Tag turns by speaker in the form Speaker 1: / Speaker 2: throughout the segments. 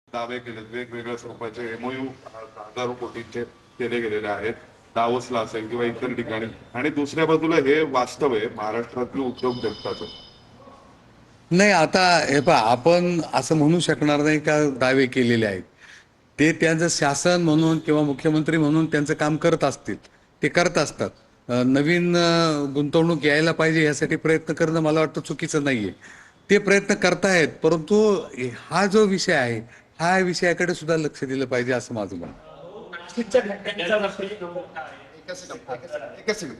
Speaker 1: दावे केले, वेगवेगळ्या स्वरूपाचे एमओयू हजारो कोटींचे केले गेलेले आहेत, दावोसला असेल किंवा इतर ठिकाणी. आणि दुसऱ्या बाजूला हे वास्तव आहे महाराष्ट्रातील उद्योग जगताचं.
Speaker 2: नाही, आता हे पहा, आपण असं म्हणू शकणार नाही का दावे केलेले आहेत. ते त्यांचं शासन म्हणून किंवा मुख्यमंत्री म्हणून त्यांचं काम करत असतील, ते करत असतात. नवीन गुंतवणूक यायला पाहिजे यासाठी प्रयत्न करणं मला वाटतं चुकीचं नाहीये. ते प्रयत्न करतायत, परंतु हा जो विषय आहे, हा विषयाकडे सुद्धा लक्ष दिलं पाहिजे असं माझं म्हणणं.
Speaker 3: एकच सेकंद.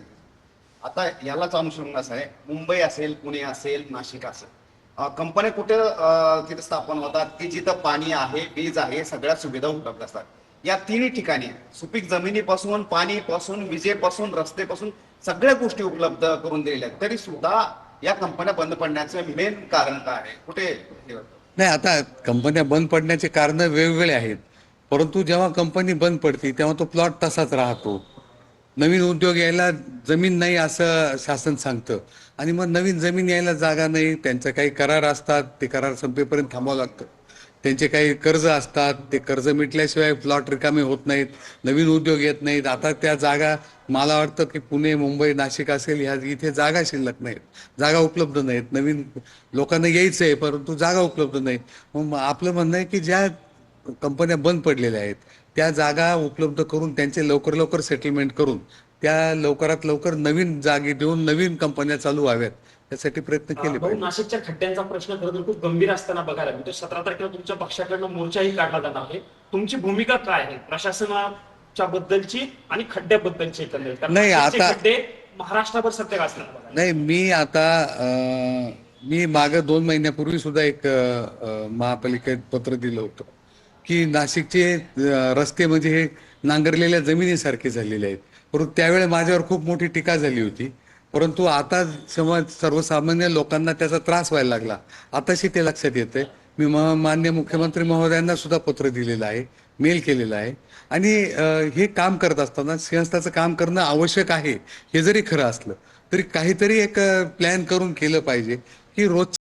Speaker 3: आता यालाच अनुसरून असं आहे, मुंबई असेल, पुणे असेल, नाशिक असेल, कंपन्या कुठे तिथे स्थापन होतात की जिथं पाणी आहे, वीज आहे, सगळ्या सुविधा उपलब्ध असतात. या तिन्ही ठिकाणी सुपीक जमिनीपासून, पाणीपासून, विजेपासून, रस्तेपासून सगळ्या गोष्टी उपलब्ध करून दिलेल्या आहेत. तरी सुद्धा या कंपन्या बंद पडण्याचं मेन कारण काय आहे? कुठे
Speaker 2: नाही, आता कंपन्या बंद पडण्याचे कारण वेगवेगळे आहेत, परंतु जेव्हा कंपनी बंद पडते तेव्हा तो प्लॉट तसाच राहतो. नवीन उद्योग यायला जमीन नाही असं शासन सांगतं, आणि मग नवीन जमीन यायला जागा नाही. त्यांचे काही करार असतात, ते करार संपेपर्यंत थांबावं लागतं. त्यांचे काही कर्ज असतात, ते कर्ज मिटल्याशिवाय प्लॉट रिकामे होत नाहीत, नवीन उद्योग येत नाहीत. आता त्या जागा, मला वाटतं की पुणे, मुंबई, नाशिक असेल, ह्या इथे जागा शिल्लक नाहीत, जागा उपलब्ध नाहीत. नवीन लोकांना यायचं आहे, परंतु जागा उपलब्ध नाही. मग आपलं म्हणणं आहे की ज्या कंपन्या बंद पडलेल्या आहेत त्या जागा उपलब्ध करून त्यांचे लवकर लवकर सेटलमेंट करून त्या लवकरात लवकर नवीन जागे देऊन नवीन कंपन्या चालू व्हाव्यात यासाठी प्रयत्न केले पाहिजे.
Speaker 4: नाशिकच्या खड्ड्यांचा प्रश्न खरं तर खूप गंभीर असताना बघायला मिळतो. 17 तारखेला तुमच्या पक्षाकडनं मोर्चाही काढला जाणार आहे. तुमची भूमिका काय आहे प्रशासनाच्या बद्दलची आणि खड्ड्याबद्दलची एकंदरीत?
Speaker 2: नाही, आता
Speaker 4: खड्डे महाराष्ट्राभर सध्या असणार.
Speaker 2: नाही, मी मागे 2 महिन्यापूर्वी सुद्धा एक महापालिकेत पत्र दिलं होतं की नाशिकचे रस्ते म्हणजे हे नांगरलेल्या जमिनीसारखे झालेले आहेत. परंतु त्यावेळी माझ्यावर खूप मोठी टीका झाली होती. परंतु आता सर्वसामान्य लोकांना त्याचा त्रास व्हायला लागला, आताशी ते लक्षात येतंय. मी माननीय मुख्यमंत्री महोदयांना सुद्धा पत्र दिलेलं आहे, मेल केलेला आहे. आणि हे काम करत असताना सिंहस्थाचं काम करणं आवश्यक आहे हे जरी खरं असलं तरी काहीतरी एक प्लॅन करून केलं पाहिजे की रोज